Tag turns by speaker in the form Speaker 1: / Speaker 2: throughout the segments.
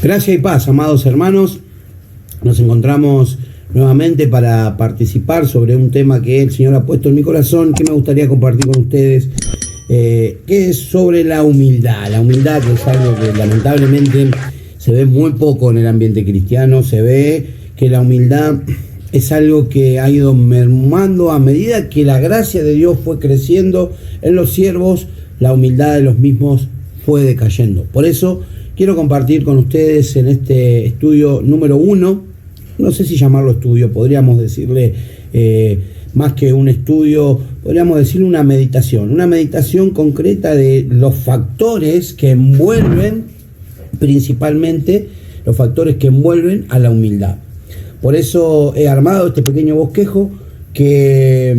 Speaker 1: Gracia y paz, amados hermanos. Nos encontramos nuevamente para participar sobre un tema que el Señor ha puesto en mi corazón, que me gustaría compartir con ustedes, que es sobre la humildad. La humildad, que es algo que lamentablemente se ve muy poco en el ambiente cristiano. Se ve que la humildad es algo que ha ido mermando a medida que la gracia de Dios fue creciendo en los siervos. La humildad de los mismos fue decayendo. Por eso quiero compartir con ustedes en este estudio número 1, no sé si llamarlo estudio, podríamos decirle más que un estudio, podríamos decirle una meditación concreta de los factores que envuelven, principalmente los factores que envuelven a la humildad. Por eso he armado este pequeño bosquejo que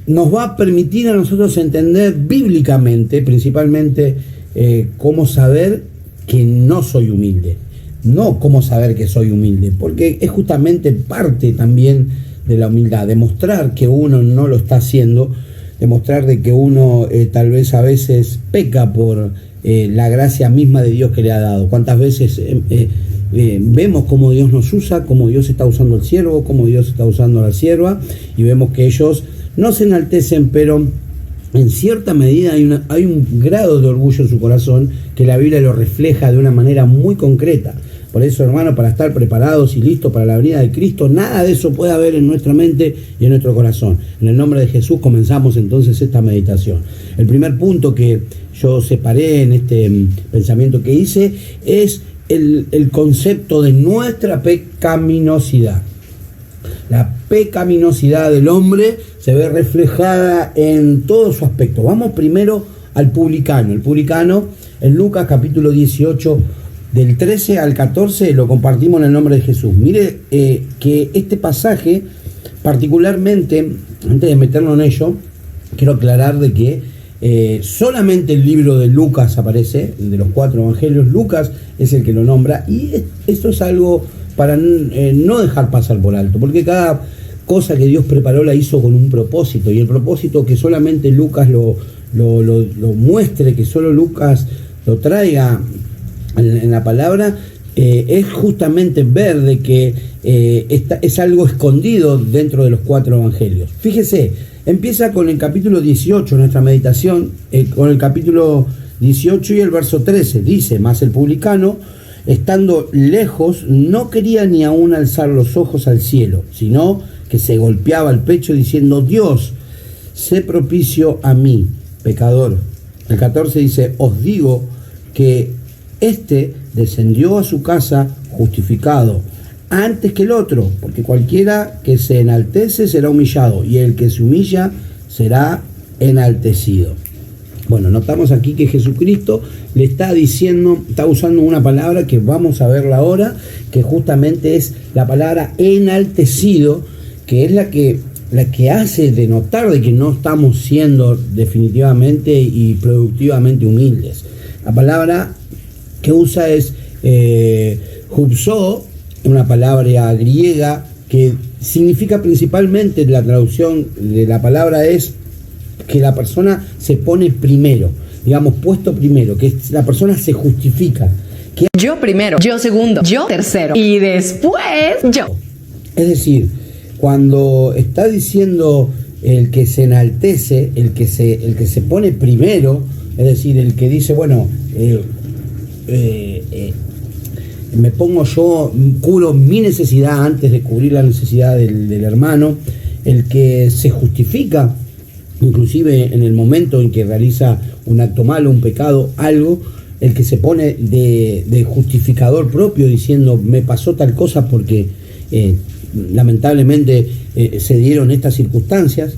Speaker 1: nos va a permitir a nosotros entender bíblicamente, principalmente, cómo saber que no soy humilde, no cómo saber que soy humilde, porque es justamente parte también de la humildad, demostrar que uno no lo está haciendo, demostrar de que uno tal vez a veces peca por la gracia misma de Dios que le ha dado. ¿Cuántas veces vemos cómo Dios nos usa, cómo Dios está usando al siervo, cómo Dios está usando a la sierva, y vemos que ellos no se enaltecen, pero en cierta medida hay un grado de orgullo en su corazón que la Biblia lo refleja de una manera muy concreta. Por eso, hermano, para estar preparados y listos para la venida de Cristo, nada de eso puede haber en nuestra mente y en nuestro corazón. En el nombre de Jesús comenzamos entonces esta meditación. El primer punto que yo separé en este pensamiento que hice es el concepto de nuestra pecaminosidad. La pecaminosidad del hombre se ve reflejada en todo su aspecto. Vamos primero al publicano. El publicano en Lucas capítulo 18, del 13 al 14, lo compartimos en el nombre de Jesús. Mire que este pasaje, particularmente, antes de meternos en ello, quiero aclarar de que solamente el libro de Lucas aparece, de los 4 evangelios. Lucas es el que lo nombra, y esto es algo para no dejar pasar por alto, porque cada cosa que Dios preparó la hizo con un propósito, y el propósito que solamente Lucas lo muestre, que solo Lucas lo traiga en la palabra, es justamente ver de que es algo escondido dentro de los 4 evangelios. Fíjese, empieza con el capítulo 18, nuestra meditación, con el capítulo 18 y el verso 13, dice: mas el publicano, estando lejos, no quería ni aún alzar los ojos al cielo, sino que se golpeaba el pecho diciendo: Dios, sé propicio a mí, pecador. El 14 dice: os digo que este descendió a su casa justificado antes que el otro, porque cualquiera que se enaltece será humillado, y el que se humilla será enaltecido. Bueno, notamos aquí que Jesucristo le está diciendo, está usando una palabra que vamos a verla ahora, que justamente es la palabra enaltecido, que es la que hace denotar de que no estamos siendo definitivamente y productivamente humildes. La palabra que usa es hupsó, una palabra griega que significa principalmente, la traducción de la palabra es que la persona se pone primero, digamos, puesto primero, que la persona se justifica. Que
Speaker 2: yo primero, yo segundo, yo tercero y después yo.
Speaker 1: Es decir, cuando está diciendo el que se enaltece, el que se pone primero, es decir, el que dice, bueno, me pongo yo, cubro mi necesidad antes de cubrir la necesidad del hermano, el que se justifica, inclusive en el momento en que realiza un acto malo, un pecado, algo, el que se pone de justificador propio diciendo: me pasó tal cosa porque lamentablemente se dieron estas circunstancias.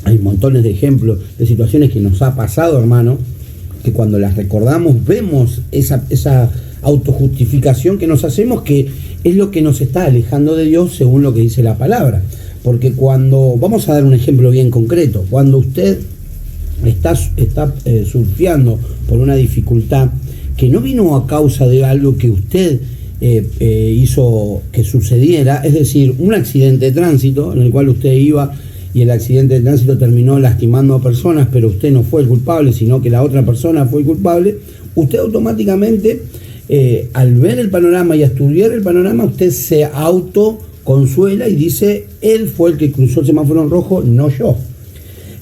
Speaker 1: Hay montones de ejemplos de situaciones que nos ha pasado, hermano, que cuando las recordamos vemos esa autojustificación que nos hacemos, que es lo que nos está alejando de Dios según lo que dice la palabra. Porque cuando, vamos a dar un ejemplo bien concreto, cuando usted está surfeando por una dificultad que no vino a causa de algo que usted hizo que sucediera, es decir, un accidente de tránsito en el cual usted iba y el accidente de tránsito terminó lastimando a personas, pero usted no fue el culpable, sino que la otra persona fue el culpable, usted automáticamente al ver el panorama y a estudiar el panorama, usted se autoconsuela y dice, él fue el que cruzó el semáforo en rojo, no yo.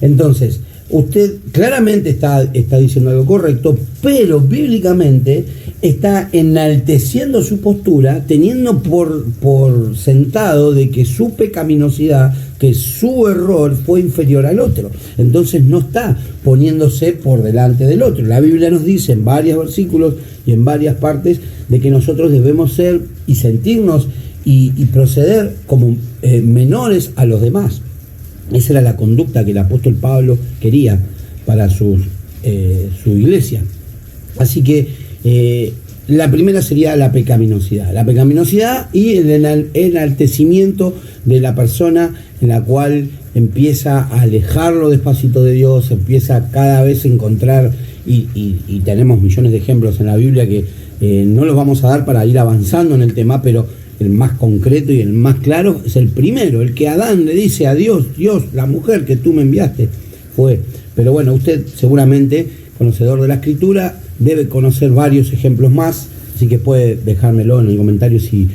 Speaker 1: Entonces, usted claramente está diciendo algo correcto, pero bíblicamente está enalteciendo su postura, teniendo por sentado de que su pecaminosidad, que su error fue inferior al otro. Entonces no está poniéndose por delante del otro. La Biblia nos dice en varios versículos y en varias partes de que nosotros debemos ser y sentirnos y proceder como menores a los demás. Esa era la conducta que el apóstol Pablo quería para su iglesia. Así que la primera sería la pecaminosidad. La pecaminosidad y el enaltecimiento de la persona, en la cual empieza a alejarlo despacito de Dios, empieza cada vez a encontrar, y tenemos millones de ejemplos en la Biblia que no los vamos a dar para ir avanzando en el tema, pero el más concreto y el más claro es el primero, el que Adán le dice a Dios, Dios, la mujer que tú me enviaste fue. Pero bueno, usted seguramente, conocedor de la Escritura, debe conocer varios ejemplos más, así que puede dejármelo en el comentario si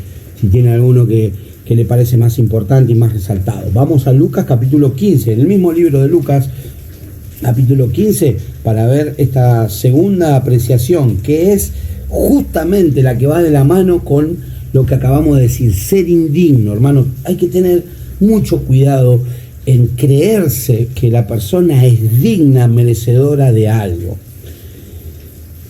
Speaker 1: tiene alguno que le parece más importante y más resaltado. Vamos a Lucas capítulo 15, en el mismo libro de Lucas, capítulo 15, para ver esta segunda apreciación, que es justamente la que va de la mano con lo que acabamos de decir, ser indigno, hermano. Hay que tener mucho cuidado en creerse que la persona es digna, merecedora de algo.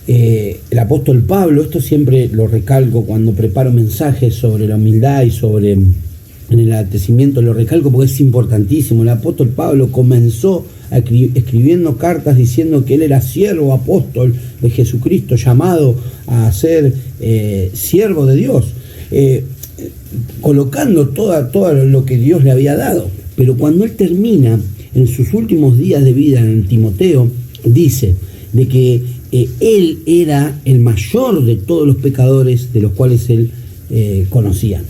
Speaker 1: El apóstol Pablo, esto siempre lo recalco cuando preparo mensajes sobre la humildad y sobre en el enaltecimiento, lo recalco porque es importantísimo. El apóstol Pablo comenzó escribiendo cartas diciendo que él era siervo apóstol de Jesucristo, llamado a ser siervo de Dios, colocando todo lo que Dios le había dado. Pero cuando él termina en sus últimos días de vida en Timoteo, dice de que él era el mayor de todos los pecadores de los cuales él conocía.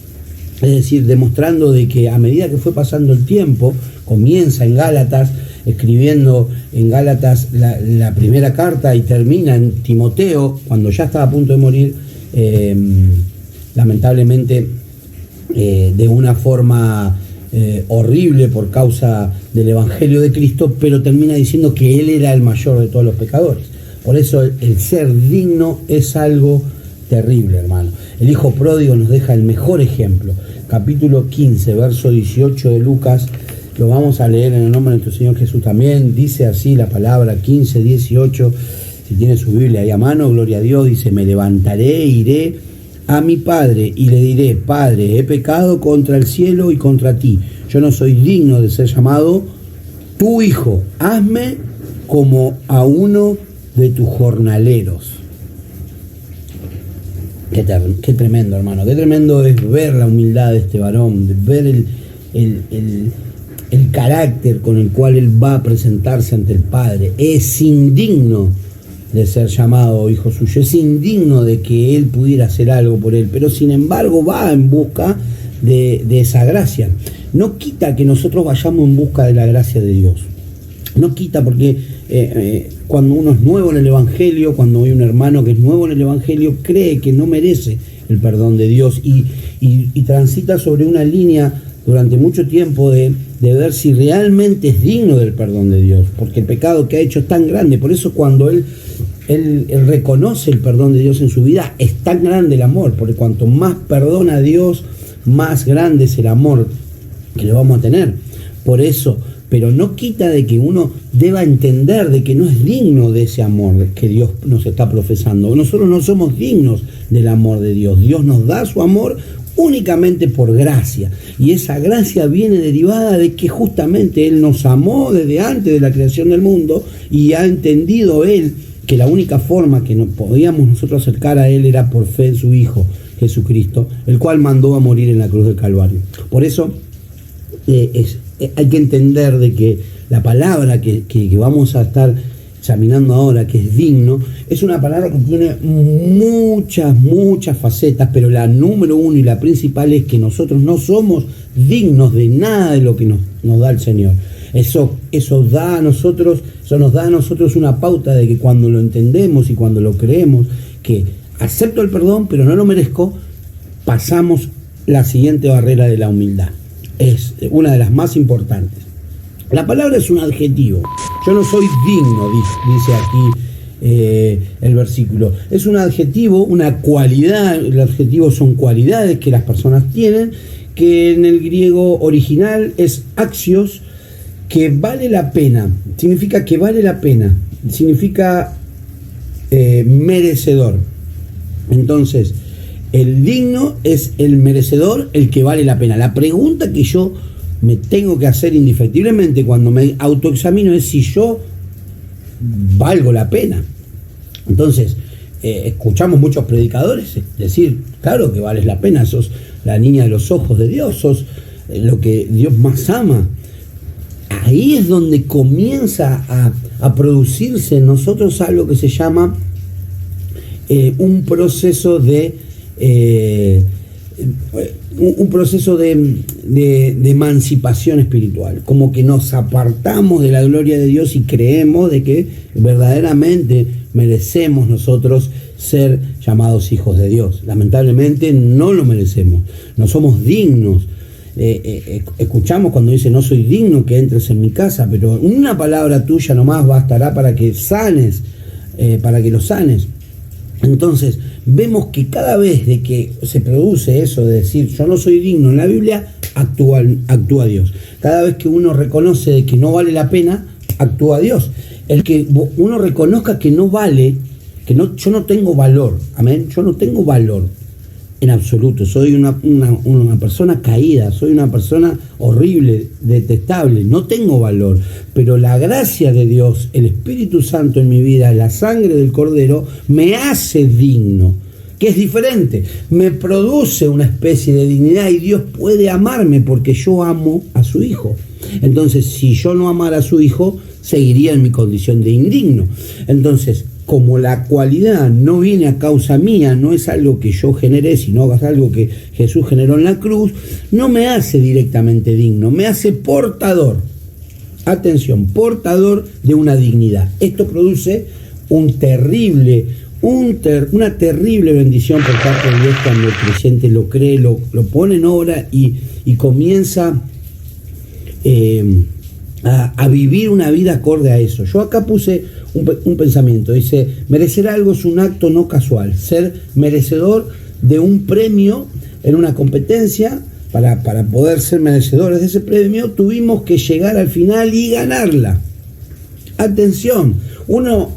Speaker 1: Es decir, demostrando de que a medida que fue pasando el tiempo, comienza en Gálatas, escribiendo en Gálatas la primera carta, y termina en Timoteo, cuando ya estaba a punto de morir, lamentablemente de una forma horrible por causa del Evangelio de Cristo, pero termina diciendo que él era el mayor de todos los pecadores. Por eso el ser digno es algo terrible, hermano. El hijo pródigo nos deja el mejor ejemplo. Capítulo 15, verso 18 de Lucas, lo vamos a leer en el nombre de nuestro Señor Jesús también. Dice así la palabra, 15, 18, si tiene su Biblia ahí a mano, gloria a Dios. Dice, me levantaré, iré a mi padre y le diré, Padre, he pecado contra el cielo y contra ti. Yo no soy digno de ser llamado tu hijo. Hazme como a uno de tus jornaleros. Qué tremendo, hermano. Qué tremendo es ver la humildad de este varón, de ver el carácter con el cual él va a presentarse ante el Padre. Es indigno de ser llamado hijo suyo, es indigno de que él pudiera hacer algo por él, pero sin embargo va en busca de esa gracia. No quita que nosotros vayamos en busca de la gracia de Dios. No quita, porque cuando uno es nuevo en el Evangelio, cuando hay un hermano que es nuevo en el Evangelio, cree que no merece el perdón de Dios y transita sobre una línea durante mucho tiempo de ver si realmente es digno del perdón de Dios, porque el pecado que ha hecho es tan grande. Por eso cuando él reconoce el perdón de Dios en su vida, es tan grande el amor, porque cuanto más perdona a Dios, más grande es el amor que le vamos a tener. Por eso, pero no quita de que uno deba entender de que no es digno de ese amor que Dios nos está profesando. Nosotros no somos dignos del amor de Dios. Dios nos da su amor únicamente por gracia, y esa gracia viene derivada de que justamente Él nos amó desde antes de la creación del mundo, y ha entendido Él que la única forma que nos podíamos nosotros acercar a Él era por fe en su Hijo Jesucristo, el cual mandó a morir en la cruz del Calvario. Por eso hay que entender de que la palabra que vamos a estar examinando ahora, que es digno, es una palabra que tiene muchas facetas, pero la número uno y la principal es que nosotros no somos dignos de nada de lo que nos da el Señor. Eso nos da a nosotros una pauta de que cuando lo entendemos y cuando lo creemos, que acepto el perdón, pero no lo merezco, pasamos la siguiente barrera de la humildad. Es una de las más importantes. La palabra es un adjetivo. Yo no soy digno, dice aquí el versículo. Es un adjetivo, una cualidad. El adjetivo son cualidades que las personas tienen, que en el griego original es axios, que vale la pena. Significa que vale la pena. Significa merecedor. Entonces, el digno es el merecedor, el que vale la pena. La pregunta que yo me tengo que hacer indefectiblemente cuando me autoexamino es si yo valgo la pena. Entonces, escuchamos muchos predicadores decir, claro que vales la pena, sos la niña de los ojos de Dios, sos lo que Dios más ama. Ahí es donde comienza a producirse en nosotros algo que se llama un proceso de emancipación espiritual, como que nos apartamos de la gloria de Dios y creemos de que verdaderamente merecemos nosotros ser llamados hijos de Dios. Lamentablemente no lo merecemos, no somos dignos. Escuchamos cuando dice no soy digno que entres en mi casa, pero una palabra tuya nomás bastará para que sanes, para que lo sanes. Entonces vemos que cada vez de que se produce eso de decir yo no soy digno en la Biblia, actúa Dios. Cada vez que uno reconoce de que no vale la pena, actúa Dios. El que uno reconozca que no vale, yo no tengo valor, amén, yo no tengo valor en absoluto, soy una persona caída, soy una persona horrible, detestable, no tengo valor, pero la gracia de Dios, el Espíritu Santo en mi vida, la sangre del Cordero, me hace digno, que es diferente, me produce una especie de dignidad y Dios puede amarme porque yo amo a su Hijo. Entonces, si yo no amara a su Hijo, seguiría en mi condición de indigno. Entonces, como la cualidad no viene a causa mía, no es algo que yo generé, sino es algo que Jesús generó en la cruz, no me hace directamente digno, me hace portador. Atención, portador de una dignidad. Esto produce una terrible bendición por parte de Dios cuando el creyente lo cree, lo pone en obra y comienza a vivir una vida acorde a eso. Yo acá puse un pensamiento, dice, merecer algo es un acto no casual, ser merecedor de un premio en una competencia, para poder ser merecedores de ese premio, tuvimos que llegar al final y ganarla. Atención, uno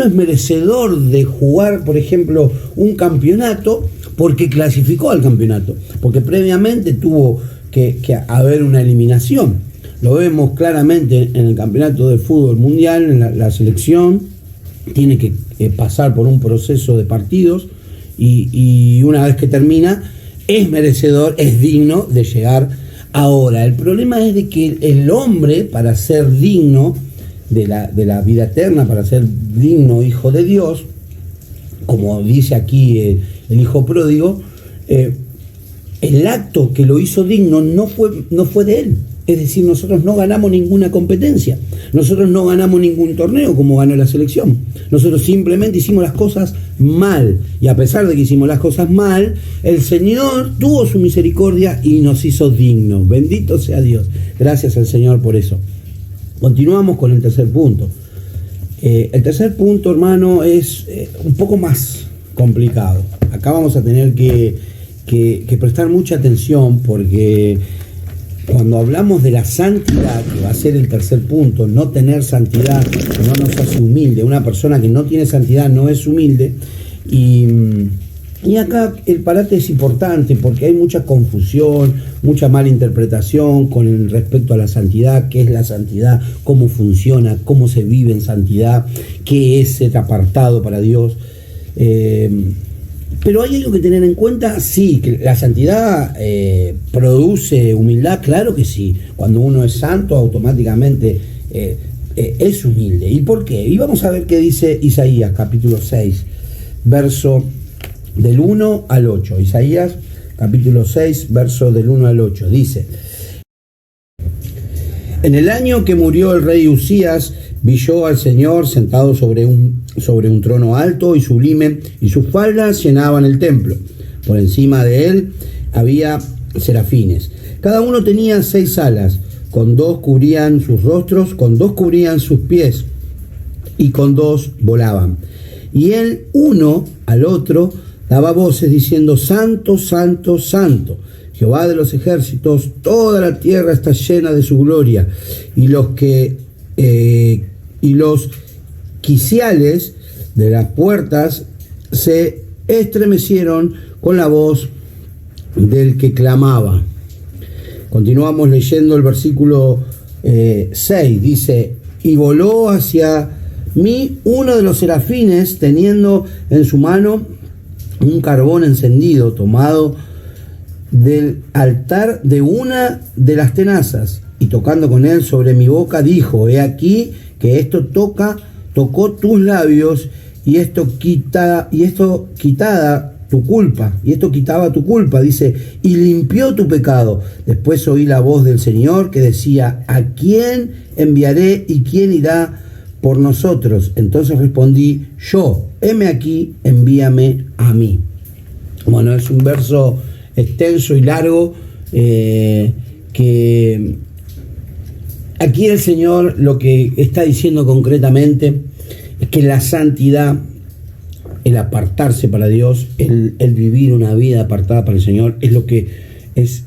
Speaker 1: es merecedor de jugar, por ejemplo, un campeonato porque clasificó al campeonato, porque previamente tuvo que haber una eliminación. Lo vemos claramente en el campeonato de fútbol mundial, en la selección, tiene que pasar por un proceso de partidos y una vez que termina, es merecedor, es digno de llegar. Ahora, el problema es de que el hombre, para ser digno de la vida eterna, para ser digno hijo de Dios, como dice aquí el hijo pródigo, el acto que lo hizo digno no fue de él. Es decir, nosotros no ganamos ninguna competencia, nosotros no ganamos ningún torneo como ganó la selección, nosotros simplemente hicimos las cosas mal, y a pesar de que hicimos las cosas mal, el Señor tuvo su misericordia y nos hizo dignos. Bendito sea Dios, gracias al Señor por eso. Continuamos con el tercer punto. El tercer punto, hermano, es un poco más complicado. Acá vamos a tener que prestar mucha atención, porque cuando hablamos de la santidad, que va a ser el tercer punto, no tener santidad no nos hace humilde. Una persona que no tiene santidad no es humilde. Y acá el parate es importante porque hay mucha confusión, mucha mala interpretación con respecto a la santidad. ¿Qué es la santidad? ¿Cómo funciona? ¿Cómo se vive en santidad? ¿Qué es ser apartado para Dios? Pero hay algo que tener en cuenta, sí, que la santidad produce humildad, claro que sí. Cuando uno es santo, automáticamente es humilde. ¿Y por qué? Y vamos a ver qué dice Isaías, capítulo 6, verso del 1 al 8. Isaías, capítulo 6, verso del 1 al 8. Dice: en el año que murió el rey Usías, Vi yo al Señor sentado sobre un trono alto y sublime, y sus faldas llenaban el templo. Por encima de él había serafines. Cada uno tenía 6 alas, con 2 cubrían sus rostros, con 2 cubrían sus pies, y con 2 volaban. Y el uno al otro daba voces diciendo: Santo, Santo, Santo, Jehová de los ejércitos, toda la tierra está llena de su gloria. Y los quiciales de las puertas se estremecieron con la voz del que clamaba. Continuamos leyendo el versículo 6. Dice: y voló hacia mí uno de los serafines, teniendo en su mano un carbón encendido, tomado del altar de una de las tenazas, y tocando con él sobre mi boca, dijo: he aquí que esto tocó tus labios, y esto quitaba tu culpa, dice, y limpió tu pecado. Después oí la voz del Señor que decía: ¿a quién enviaré y quién irá por nosotros? Entonces respondí yo: heme aquí, envíame a mí. Bueno, es un verso extenso y largo, que aquí el Señor lo que está diciendo concretamente es que la santidad, el apartarse para Dios, el vivir una vida apartada para el Señor, es lo que es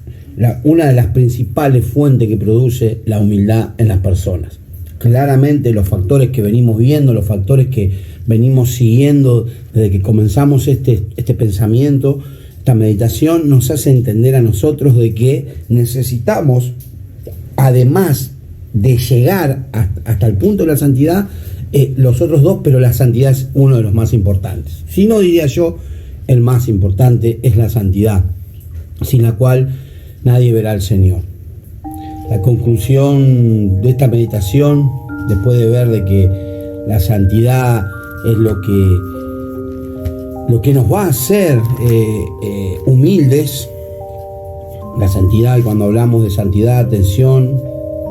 Speaker 1: una de las principales fuentes que produce la humildad en las personas. Claramente los factores que venimos viendo, los factores que venimos siguiendo desde que comenzamos este pensamiento, esta meditación, nos hace entender a nosotros de que necesitamos, además de llegar hasta el punto de la santidad, los otros dos, pero la santidad es uno de los más importantes. Si no, diría yo, el más importante es la santidad, sin la cual nadie verá al Señor. La conclusión de esta meditación, después de ver de que la santidad es lo que nos va a hacer humildes, la santidad, y cuando hablamos de santidad, atención,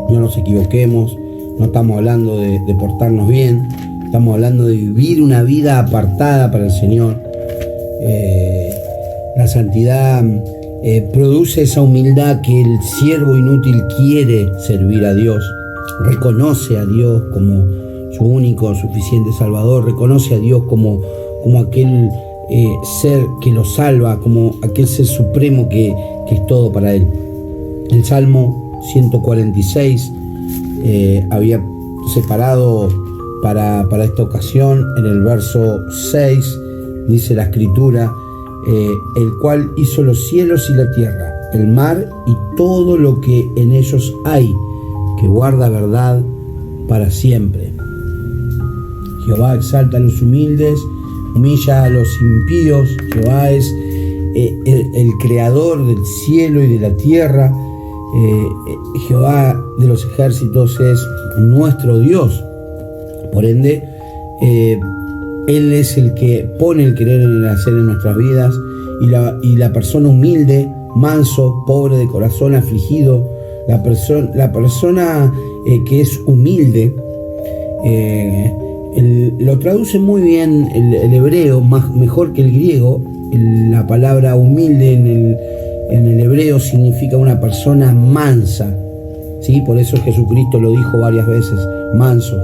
Speaker 1: no nos equivoquemos, no estamos hablando de portarnos bien, estamos hablando de vivir una vida apartada para el Señor. La santidad produce esa humildad que el siervo inútil quiere servir a Dios, reconoce a Dios como su único, suficiente Salvador, reconoce a Dios como aquel ser que lo salva, como aquel ser supremo que es todo para él. El Salmo 146 había separado para esta ocasión, en el verso 6, dice la Escritura: el cual hizo los cielos y la tierra, el mar y todo lo que en ellos hay, que guarda verdad para siempre. Jehová exalta a los humildes, humilla a los impíos. Jehová es el creador del cielo y de la tierra. Jehová de los ejércitos es nuestro Dios. Por ende, Él es el que pone el querer en el hacer en nuestras vidas, y la persona humilde, manso, pobre de corazón, afligido, la persona que es humilde, lo traduce muy bien el hebreo, mejor que el griego. La palabra humilde en el hebreo significa una persona mansa, ¿sí? Por eso Jesucristo lo dijo varias veces: manso,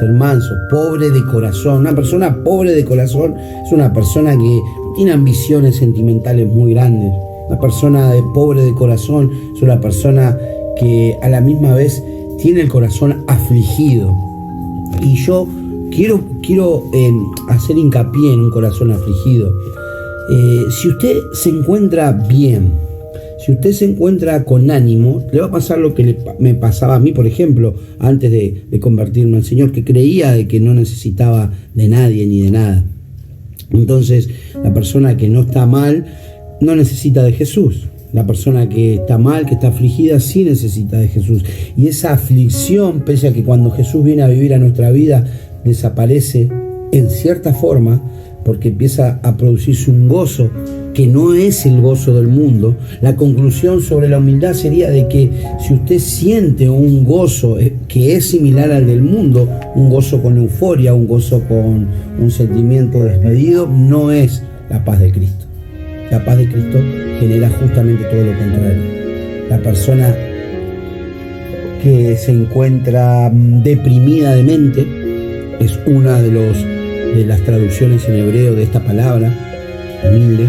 Speaker 1: ser manso, pobre de corazón. Una persona pobre de corazón es una persona que tiene ambiciones sentimentales muy grandes. Una persona pobre de corazón es una persona que a la misma vez tiene el corazón afligido. Y yo quiero hacer hincapié en un corazón afligido. Si usted se encuentra bien, si usted se encuentra con ánimo, le va a pasar lo que me pasaba a mí, por ejemplo, antes de convertirme al Señor, que creía de que no necesitaba de nadie ni de nada. Entonces, la persona que no está mal no necesita de Jesús. La persona que está mal, que está afligida, sí necesita de Jesús. Y esa aflicción, pese a que cuando Jesús viene a vivir a nuestra vida, desaparece en cierta forma, porque empieza a producirse un gozo que no es el gozo del mundo. La conclusión sobre la humildad sería de que si usted siente un gozo que es similar al del mundo, un gozo con euforia, un gozo con un sentimiento desmedido, no es la paz de Cristo. La paz de Cristo genera justamente todo lo contrario. La persona que se encuentra deprimida de mente es una de las traducciones en hebreo de esta palabra, humilde.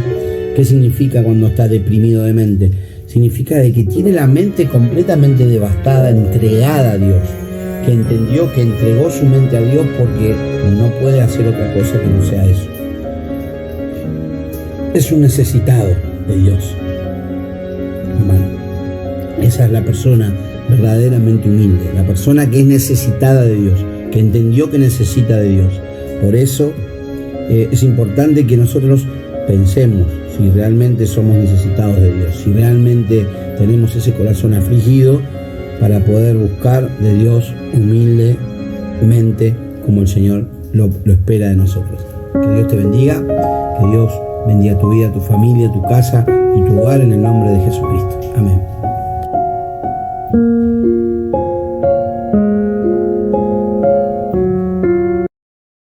Speaker 1: ¿Qué significa cuando está deprimido de mente? Significa de que tiene la mente completamente devastada, entregada a Dios, que entendió que entregó su mente a Dios porque no puede hacer otra cosa que no sea eso. Es un necesitado de Dios, hermano. Esa es la persona verdaderamente humilde, la persona que es necesitada de Dios, que entendió que necesita de Dios. Por eso es importante que nosotros pensemos si realmente somos necesitados de Dios, si realmente tenemos ese corazón afligido, para poder buscar de Dios humildemente como el Señor lo espera de nosotros. Que Dios te bendiga, que Dios bendiga tu vida, tu familia, tu casa y tu hogar en el nombre de Jesucristo. Amén.